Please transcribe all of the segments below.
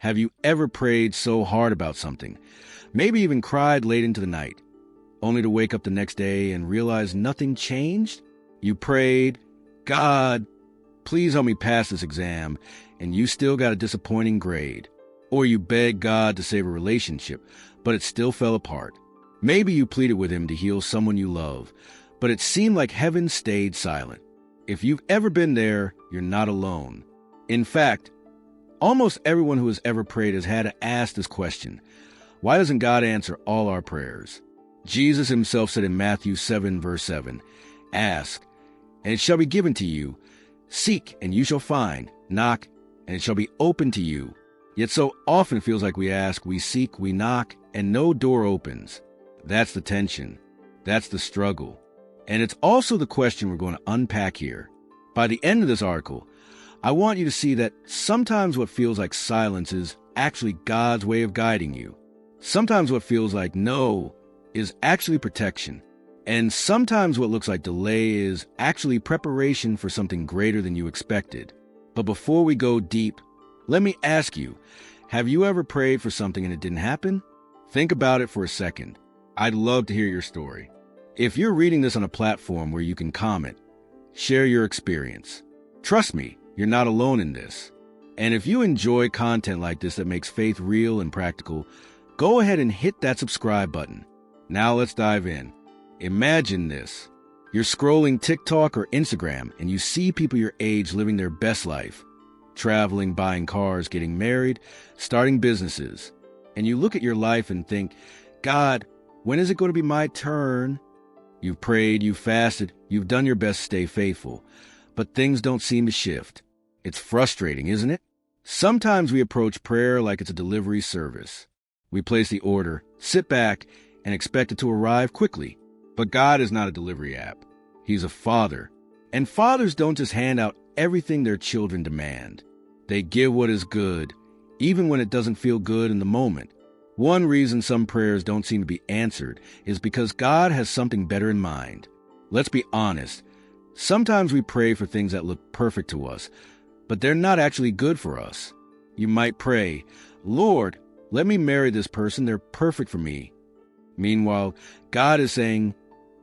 Have you ever prayed so hard about something, maybe even cried late into the night, only to wake up the next day and realize nothing changed? You prayed, "God, please help me pass this exam," and you still got a disappointing grade. Or you begged God to save a relationship, but it still fell apart. Maybe you pleaded with him to heal someone you love, but it seemed like heaven stayed silent. If you've ever been there, you're not alone. In fact, almost everyone who has ever prayed has had to ask this question: why doesn't God answer all our prayers? Jesus himself said in Matthew 7, verse 7, "Ask, and it shall be given to you. Seek, and you shall find. Knock, and it shall be opened to you." Yet so often it feels like we ask, we seek, we knock, and no door opens. That's the tension. That's the struggle. And it's also the question we're going to unpack here. By the end of this article, I want you to see that sometimes what feels like silence is actually God's way of guiding you. Sometimes what feels like no is actually protection. And sometimes what looks like delay is actually preparation for something greater than you expected. But before we go deep, let me ask you, have you ever prayed for something and it didn't happen? Think about it for a second. I'd love to hear your story. If you're reading this on a platform where you can comment, share your experience. Trust me, you're not alone in this. And if you enjoy content like this that makes faith real and practical, go ahead and hit that subscribe button. Now let's dive in. Imagine this. You're scrolling TikTok or Instagram and you see people your age living their best life. Traveling, buying cars, getting married, starting businesses. And you look at your life and think, God, when is it going to be my turn? You've prayed, you've fasted, you've done your best to stay faithful, but things don't seem to shift. It's frustrating, isn't it? Sometimes we approach prayer like it's a delivery service. We place the order, sit back, and expect it to arrive quickly. But God is not a delivery app. He's a father. And fathers don't just hand out everything their children demand. They give what is good, even when it doesn't feel good in the moment. One reason some prayers don't seem to be answered is because God has something better in mind. Let's be honest. Sometimes we pray for things that look perfect to us, but they're not actually good for us. You might pray, "Lord, let me marry this person. They're perfect for me." Meanwhile, God is saying,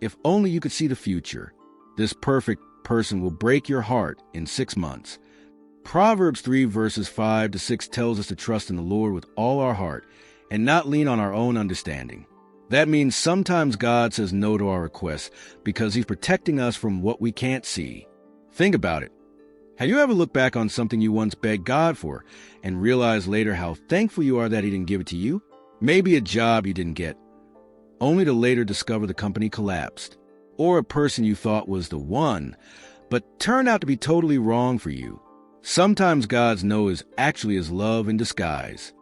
if only you could see the future. This perfect person will break your heart in 6 months. Proverbs 3 verses 5 to 6 tells us to trust in the Lord with all our heart and not lean on our own understanding. That means sometimes God says no to our requests because he's protecting us from what we can't see. Think about it. Have you ever looked back on something you once begged God for and realized later how thankful you are that he didn't give it to you? Maybe a job you didn't get, only to later discover the company collapsed. Or a person you thought was the one, but turned out to be totally wrong for you. Sometimes God's no is actually his love in disguise.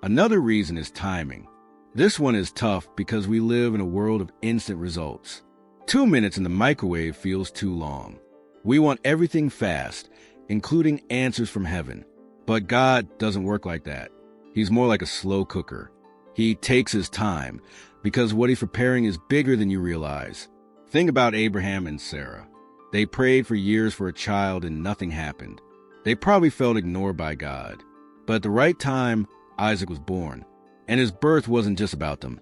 Another reason is timing. This one is tough because we live in a world of instant results. 2 minutes in the microwave feels too long. We want everything fast, including answers from heaven. But God doesn't work like that. He's more like a slow cooker. He takes his time because what he's preparing is bigger than you realize. Think about Abraham and Sarah. They prayed for years for a child and nothing happened. They probably felt ignored by God. But at the right time, Isaac was born. And his birth wasn't just about them.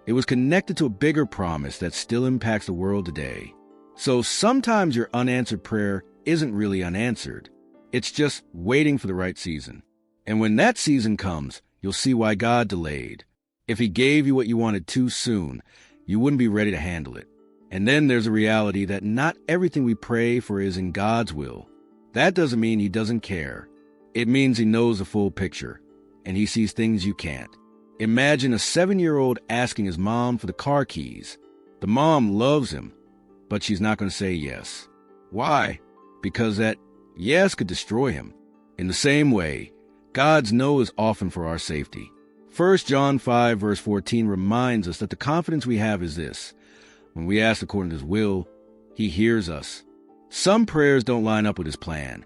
It was connected to a bigger promise that still impacts the world today. So sometimes your unanswered prayer isn't really unanswered. It's just waiting for the right season. And when that season comes, you'll see why God delayed. If he gave you what you wanted too soon, you wouldn't be ready to handle it. And then there's a reality that not everything we pray for is in God's will. That doesn't mean he doesn't care. It means he knows the full picture, and he sees things you can't. Imagine a 7-year-old asking his mom for the car keys. The mom loves him, but she's not going to say yes. Why? Because that yes could destroy him. In the same way, God's no is often for our safety. 1 John 5 verse 14 reminds us that the confidence we have is this: when we ask according to his will, he hears us. Some prayers don't line up with his plan,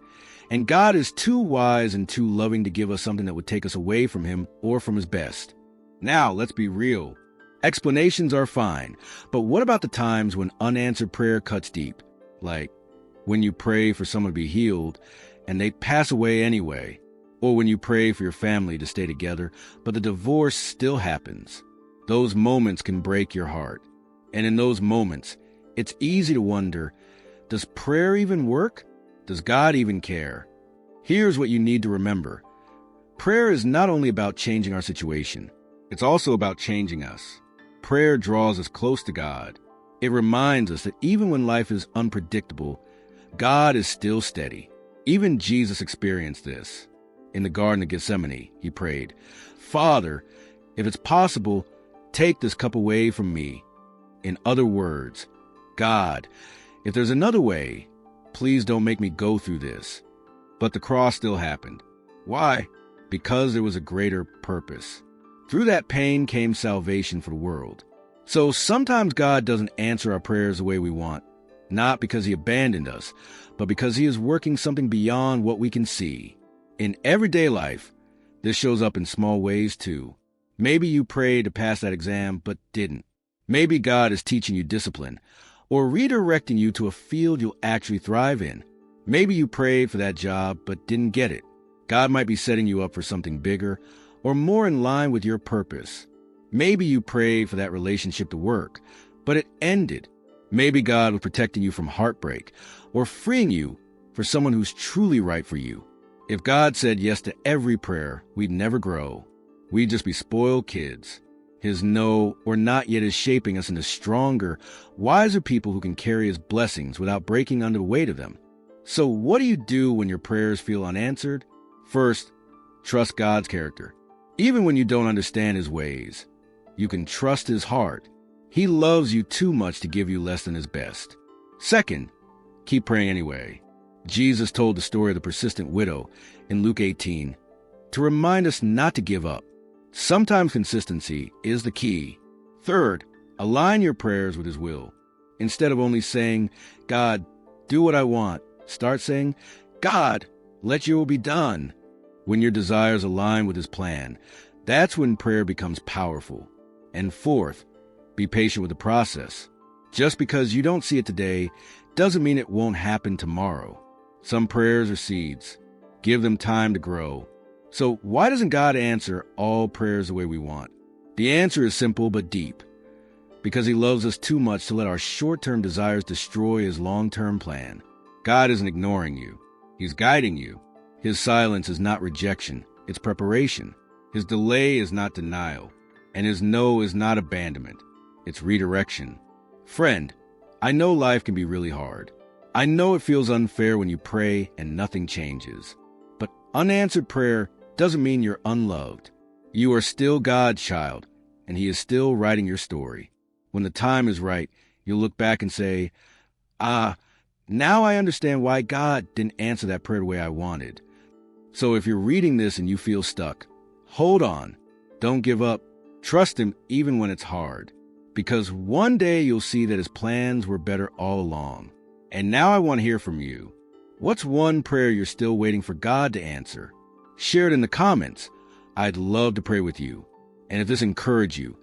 and God is too wise and too loving to give us something that would take us away from him or from his best. Now, let's be real. Explanations are fine, but what about the times when unanswered prayer cuts deep? Like when you pray for someone to be healed and they pass away anyway. Or when you pray for your family to stay together, but the divorce still happens. Those moments can break your heart. And in those moments, it's easy to wonder, does prayer even work? Does God even care? Here's what you need to remember. Prayer is not only about changing our situation, it's also about changing us. Prayer draws us close to God. It reminds us that even when life is unpredictable, God is still steady. Even Jesus experienced this. In the Garden of Gethsemane, he prayed, "Father, if it's possible, take this cup away from me." In other words, God, if there's another way, please don't make me go through this. But the cross still happened. Why? Because there was a greater purpose. Through that pain came salvation for the world. So sometimes God doesn't answer our prayers the way we want, not because he abandoned us, but because he is working something beyond what we can see. In everyday life, this shows up in small ways too. Maybe you prayed to pass that exam but didn't. Maybe God is teaching you discipline or redirecting you to a field you'll actually thrive in. Maybe you prayed for that job but didn't get it. God might be setting you up for something bigger or more in line with your purpose. Maybe you prayed for that relationship to work, but it ended. Maybe God was protecting you from heartbreak or freeing you for someone who's truly right for you. If God said yes to every prayer, we'd never grow. We'd just be spoiled kids. His no or not yet is shaping us into stronger, wiser people who can carry his blessings without breaking under the weight of them. So what do you do when your prayers feel unanswered? First, trust God's character. Even when you don't understand his ways, you can trust his heart. He loves you too much to give you less than his best. Second, keep praying anyway. Jesus told the story of the persistent widow in Luke 18 to remind us not to give up. Sometimes consistency is the key. Third, align your prayers with his will. Instead of only saying, "God, do what I want," start saying, "God, let your will be done." When your desires align with his plan, that's when prayer becomes powerful. And fourth, be patient with the process. Just because you don't see it today doesn't mean it won't happen tomorrow. Some prayers are seeds. Give them time to grow. So why doesn't God answer all prayers the way we want? The answer is simple but deep. Because he loves us too much to let our short-term desires destroy his long-term plan. God isn't ignoring you. He's guiding you. His silence is not rejection, it's preparation. His delay is not denial. And his no is not abandonment, it's redirection. Friend, I know life can be really hard. I know it feels unfair when you pray and nothing changes. But unanswered prayer doesn't mean you're unloved. You are still God's child, and he is still writing your story. When the time is right, you'll look back and say, now I understand why God didn't answer that prayer the way I wanted. So if you're reading this and you feel stuck, hold on. Don't give up. Trust him even when it's hard. Because one day you'll see that his plans were better all along. And now I want to hear from you. What's one prayer you're still waiting for God to answer? Share it in the comments. I'd love to pray with you. And if this encouraged you,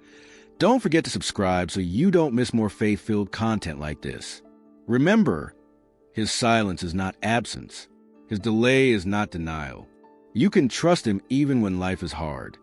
don't forget to subscribe so you don't miss more faith-filled content like this. Remember, his silence is not absence. His delay is not denial. You can trust him even when life is hard.